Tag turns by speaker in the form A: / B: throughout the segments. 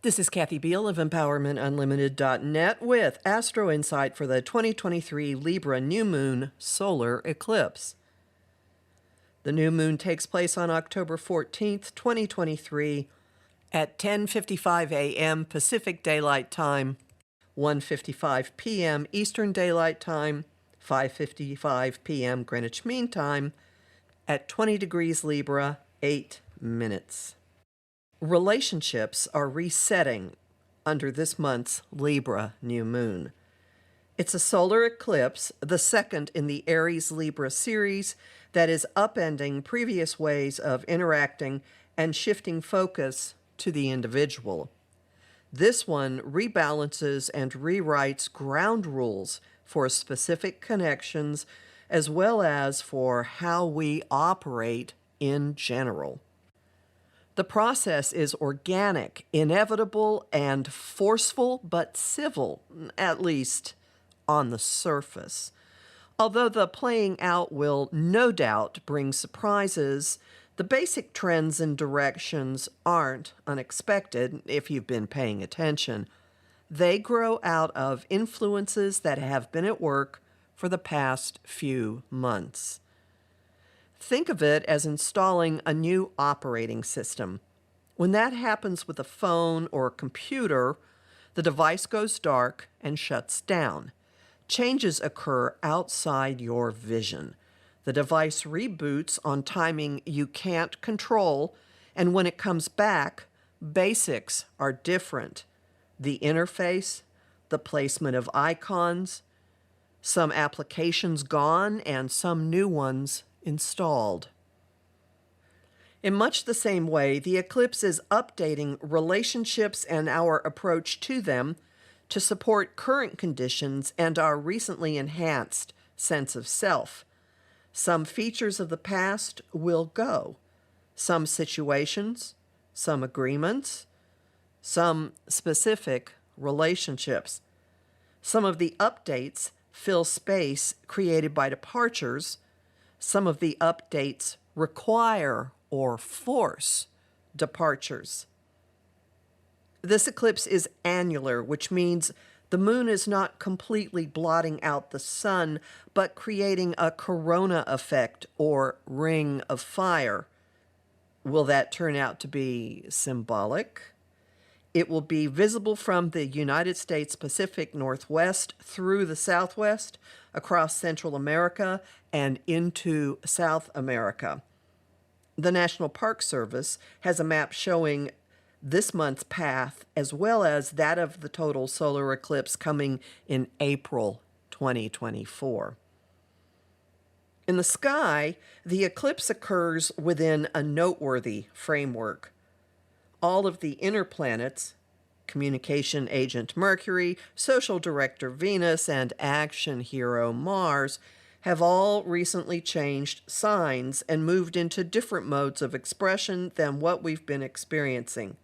A: This is Kathy Biehl of EmpowermentUnlimited.net with Astro-Insight for the 2023 Libra New Moon Solar Eclipse. The new moon takes place on October 14th, 2023 at 10:55 a.m. Pacific Daylight Time, 1:55 p.m. Eastern Daylight Time, 5:55 p.m. Greenwich Mean Time at 20 degrees Libra, 8 minutes. Relationships are resetting under this month's Libra new moon. It's a solar eclipse, the second in the Aries-Libra series, that is upending previous ways of interacting and shifting focus to the individual. This one rebalances and rewrites ground rules for specific connections as well as for how we operate in general. The process is organic, inevitable, and forceful, but civil, at least on the surface. Although the playing out will no doubt bring surprises, the basic trends and directions aren't unexpected if you've been paying attention. They grow out of influences that have been at work for the past few months. Think of it as installing a new operating system. When that happens with a phone or a computer, the device goes dark and shuts down. Changes occur outside your vision. The device reboots on timing you can't control, and when it comes back, basics are different. The interface, the placement of icons, some applications gone and some new ones installed. In much the same way, the eclipse is updating relationships and our approach to them to support current conditions and our recently enhanced sense of self. Some features of the past will go. Some situations, some agreements, some specific relationships. Some of the updates fill space created by departures. Some of the updates require or force departures. This eclipse is annular, which means the moon is not completely blotting out the sun, but creating a corona effect or ring of fire. Will that turn out to be symbolic? It will be visible from the United States Pacific Northwest through the Southwest, across Central America, and into South America. The National Park Service has a map showing this month's path as well as that of the total solar eclipse coming in April 2024. In the sky, the eclipse occurs within a noteworthy framework. All of the inner planets, communication agent Mercury, social director Venus, and action hero Mars, have all recently changed signs and moved into different modes of expression than what we've been experiencing.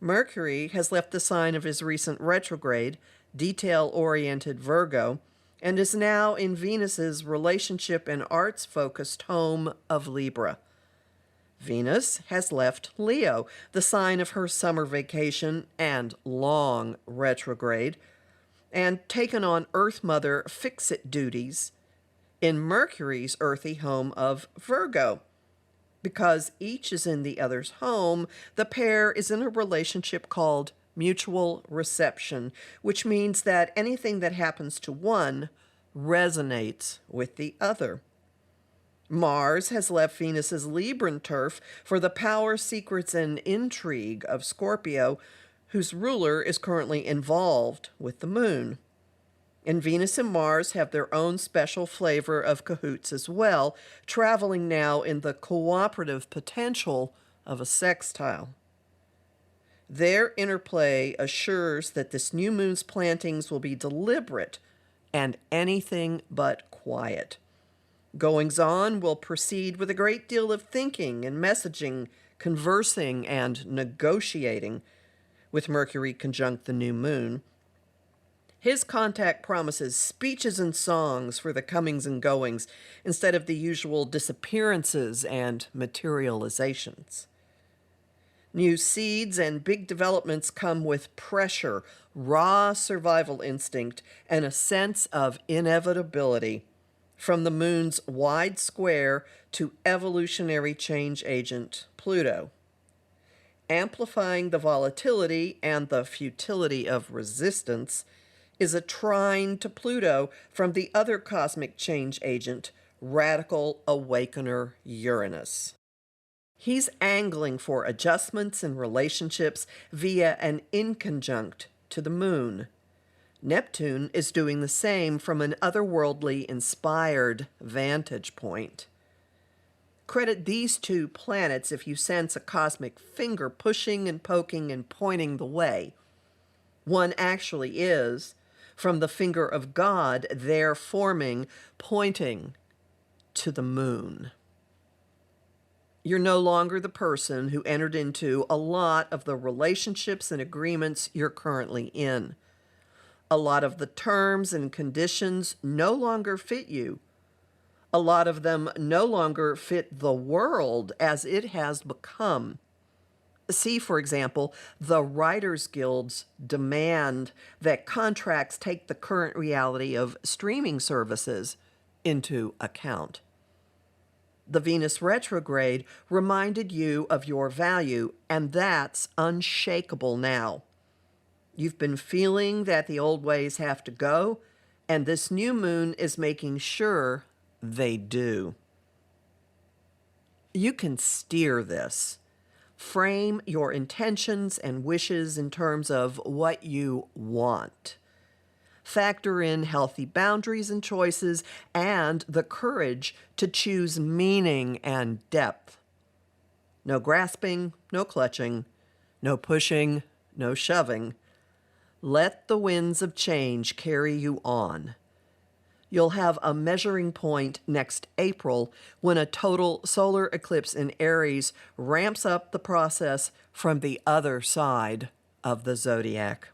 A: Mercury has left the sign of his recent retrograde, detail-oriented Virgo, and is now in Venus's relationship and arts-focused home of Libra. Venus has left Leo, the sign of her summer vacation and long retrograde, and taken on Earth Mother fix-it duties in Mercury's earthy home of Virgo. Because each is in the other's home, the pair is in a relationship called mutual reception, which means that anything that happens to one resonates with the other. Mars has left Venus's Libran turf for the power, secrets, and intrigue of Scorpio, whose ruler is currently involved with the moon. And Venus and Mars have their own special flavor of cahoots as well, traveling now in the cooperative potential of a sextile. Their interplay assures that this new moon's plantings will be deliberate and anything but quiet. Goings-on will proceed with a great deal of thinking and messaging, conversing and negotiating, with Mercury conjunct the new moon. His contact promises speeches and songs for the comings and goings instead of the usual disappearances and materializations. New seeds and big developments come with pressure, raw survival instinct, and a sense of inevitability. From the moon's wide square to evolutionary change agent Pluto, amplifying the volatility and the futility of resistance, is a trine to Pluto from the other cosmic change agent, radical awakener Uranus. He's angling for adjustments in relationships via an inconjunct to the moon. Neptune is doing the same from an otherworldly inspired vantage point. Credit these two planets if you sense a cosmic finger pushing and poking and pointing the way. One actually is, from the finger of God, there forming, pointing to the moon. You're no longer the person who entered into a lot of the relationships and agreements you're currently in. A lot of the terms and conditions no longer fit you. A lot of them no longer fit the world as it has become. See, for example, the Writers Guild's demand that contracts take the current reality of streaming services into account. The Venus retrograde reminded you of your value, and that's unshakable now. You've been feeling that the old ways have to go, and this new moon is making sure they do. You can steer this. Frame your intentions and wishes in terms of what you want. Factor in healthy boundaries and choices and the courage to choose meaning and depth. No grasping, no clutching, no pushing, no shoving. Let the winds of change carry you on. You'll have a measuring point next April when a total solar eclipse in Aries ramps up the process from the other side of the zodiac.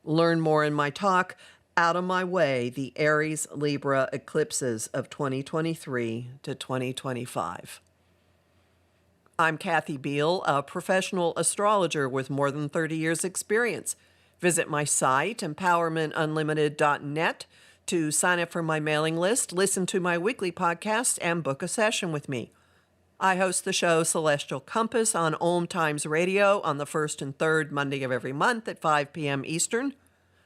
A: Learn more in my talk, Out of My Way, the Aries-Libra Eclipses of 2023 to 2025. I'm Kathy Biehl, a professional astrologer with more than 30 years' experience. Visit my site, empowermentunlimited.net, to sign up for my mailing list, listen to my weekly podcast, and book a session with me. I host the show Celestial Compass on Om Times Radio on the first and third Monday of every month at 5 p.m. Eastern.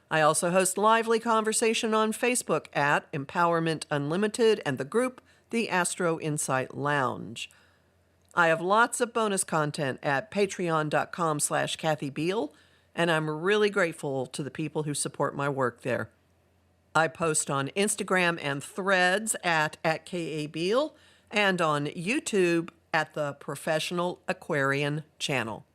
A: I also host lively conversation on Facebook at Empowerment Unlimited and the group The Astro-Insight Lounge. I have lots of bonus content at patreon.com/Kathy Biehl, and I'm really grateful to the people who support my work there. I post on Instagram and Threads at @KA Biehl and on YouTube at the Professional Aquarian channel.